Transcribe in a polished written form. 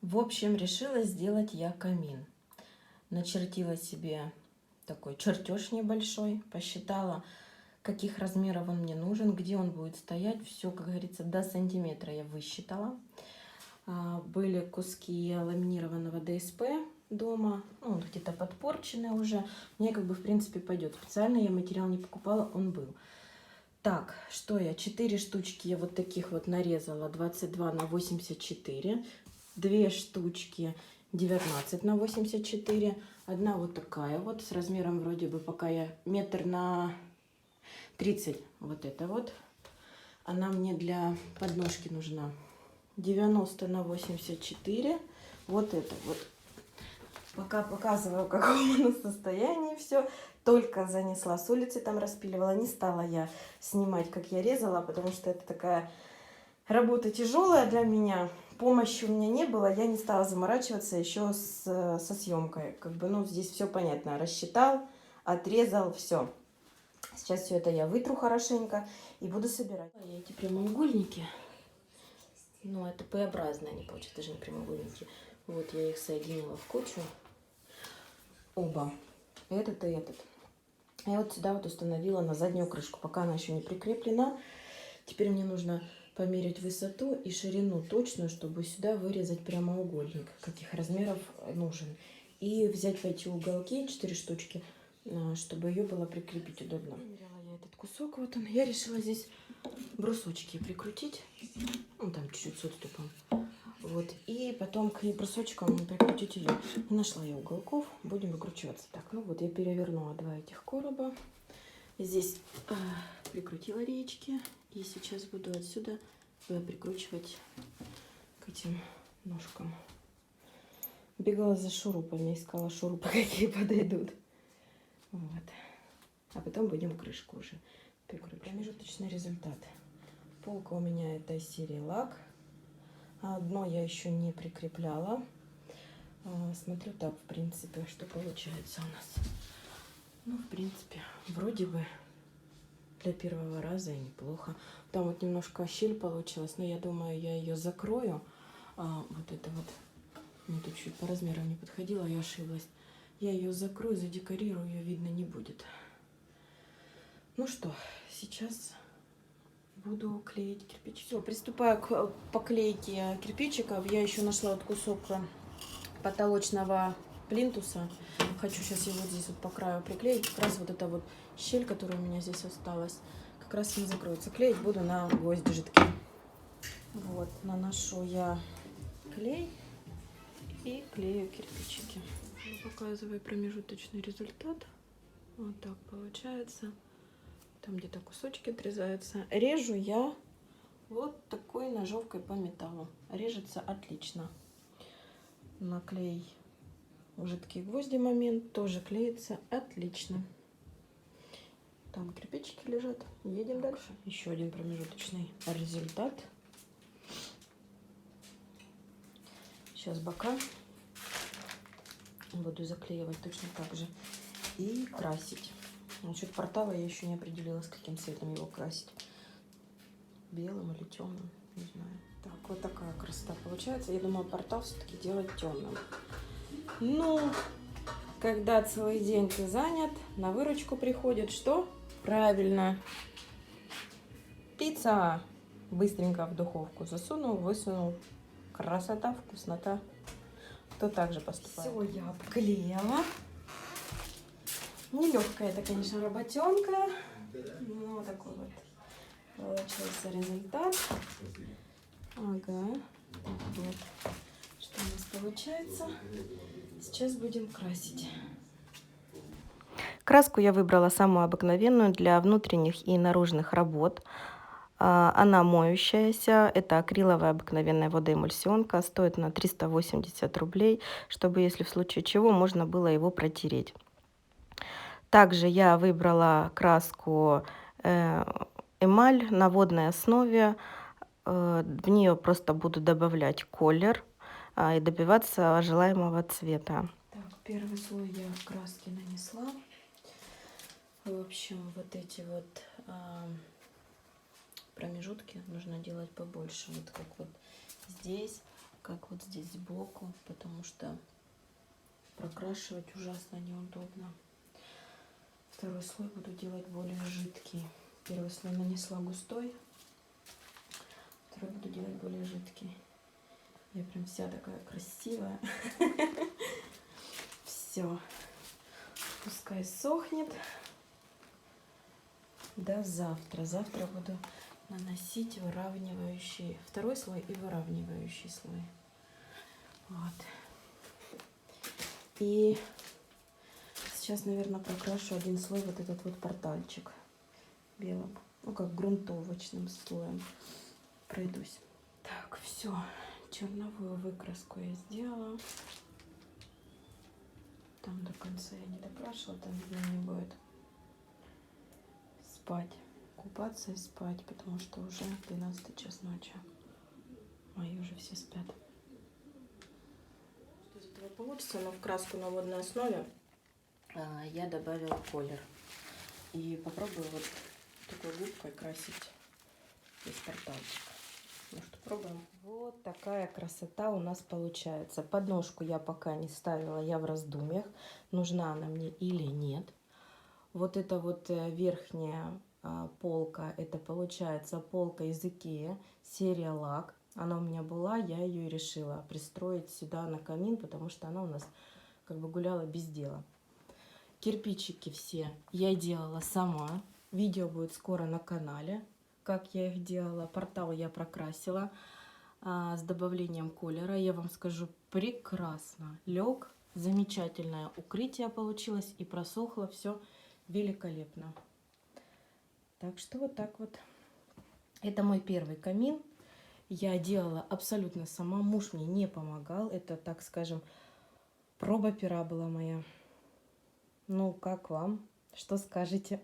В общем, решила сделать я камин. Начертила себе такой чертеж небольшой, посчитала, каких размеров он мне нужен, где он будет стоять. Все, как говорится, до сантиметра я высчитала. Были куски ламинированного ДСП дома, ну, где-то подпорченные уже. Мне как бы в принципе пойдет. Специально я материал не покупала, он был. Так, что я? 4 штучки я вот таких вот нарезала, 22 на 84. 2 штучки 19 на 84. Одна вот такая вот, с размером вроде бы пока я метр на 30. Вот это вот. Она мне для подножки нужна. 90 на 84. Вот это вот. Пока показываю, в каком оно состоянии все. Только занесла с улицы, там распиливала. Не стала я снимать, как я резала, потому что это такая работа тяжелая для меня. Помощи у меня не было, я не стала заморачиваться еще со съемкой. Как бы, ну, здесь все понятно. Рассчитал, отрезал, все. Сейчас все это я вытру хорошенько и буду собирать. Эти прямоугольники, ну, это П-образные они получаются, даже не прямоугольники. Вот я их соединила в кучу. Оба. Этот и этот. Я вот сюда вот установила на заднюю крышку, пока она еще не прикреплена. Теперь мне нужно померить высоту и ширину точную, чтобы сюда вырезать прямоугольник, каких размеров нужен. И взять в эти уголки 4 штучки, чтобы ее было прикрепить удобно. Мерила я этот кусок, вот он. Я решила здесь брусочки прикрутить. Ну, там чуть-чуть с отступом. Вот. И потом к брусочкам прикрутить ее. Нашла я уголков. Будем выкручиваться. Так, ну вот я перевернула 2 этих короба. Здесь прикрутила речки. И сейчас буду отсюда прикручивать к этим ножкам. Бегала за шурупами, искала шурупы, какие подойдут. Вот. А потом будем крышку уже прикручивать. Промежуточный результат. Полка у меня этой серии лак. Дно я еще не прикрепляла. Смотрю так, в принципе, что получается у нас. Ну, в принципе, вроде бы для первого раза и неплохо. Там вот немножко щель получилась, но я думаю, я ее закрою. Вот это вот, мне тут чуть по размерам не подходило, я ошиблась. Я ее закрою, задекорирую, ее видно не будет. Ну что, сейчас буду клеить кирпичики. Все, приступаю к поклейке кирпичиков. Я еще нашла вот кусок потолочного плинтуса. Хочу сейчас его здесь вот по краю приклеить. Как раз вот эта вот щель, которая у меня здесь осталась, как раз не закроется. Клеить буду на гвозди жидкие. Вот, наношу я клей и клею кирпичики. Показываю промежуточный результат. Вот так получается. Там где-то кусочки отрезаются. Режу я вот такой ножовкой по металлу. Режется отлично. Наклей жидкие гвозди момент тоже клеится отлично. Там кирпичики лежат. Едем дальше. Еще один промежуточный результат. Сейчас бока буду заклеивать точно так же и красить. Насчет портала я еще не определилась, каким цветом его красить. Белым или темным, не знаю. Так, вот такая красота получается. Я думаю, портал все-таки делать темным. Ну, когда целый день ты занят, на выручку приходит что? Правильно. Пицца. Быстренько в духовку засунул, высунул. Красота, вкуснота. Кто также поступает? Все, я обклеила. Нелегкая это, конечно, работенка. Ну, такой вот получился результат. Ага. Так вот, что у нас получается. Сейчас будем красить. Краску я выбрала самую обыкновенную для внутренних и наружных работ. Она моющаяся, это акриловая обыкновенная водоэмульсионка, стоит на 380 рублей, чтобы, если в случае чего, можно было его протереть. Также я выбрала краску эмаль на водной основе, в нее просто буду добавлять колер и добиваться желаемого цвета. Так, первый слой я краски нанесла. В общем, вот эти вот промежутки нужно делать побольше. Вот как вот здесь сбоку, потому что прокрашивать ужасно неудобно. Второй слой буду делать более жидкий. Первый слой нанесла густой, второй буду делать более жидкий. Я прям вся такая красивая. Все. Пускай сохнет. До завтра. Завтра буду наносить выравнивающий второй слой и выравнивающий слой. Вот. И сейчас, наверное, прокрашу один слой вот этот вот портальчик белым. Ну, как грунтовочным слоем пройдусь. Так, все. Черновую выкраску я сделала. Там до конца я не докрашивала, там видно не будет. Спать. Купаться и спать, потому что уже 12 час ночи. Мои уже все спят. Что из этого получится, но в краску на водной основе я добавила колер. И попробую вот такой губкой красить весь порталчик. Ну что, пробуем. Вот такая красота у нас получается. Подножку я пока не ставила, я в раздумьях, нужна она мне или нет. Вот эта вот верхняя полка, это получается полка из Икеа, серия лак. Она у меня была, я ее решила пристроить сюда на камин, потому что она у нас как бы гуляла без дела. Кирпичики все я делала сама. Видео будет скоро на канале, как я их делала. Портал я прокрасила с добавлением колера. Я вам скажу, прекрасно лег. Замечательное укрытие получилось и просохло все великолепно. Так что вот так вот. Это мой первый камин. Я делала абсолютно сама. Муж мне не помогал. Это, так скажем, проба пера была моя. Ну, как вам? Что скажете?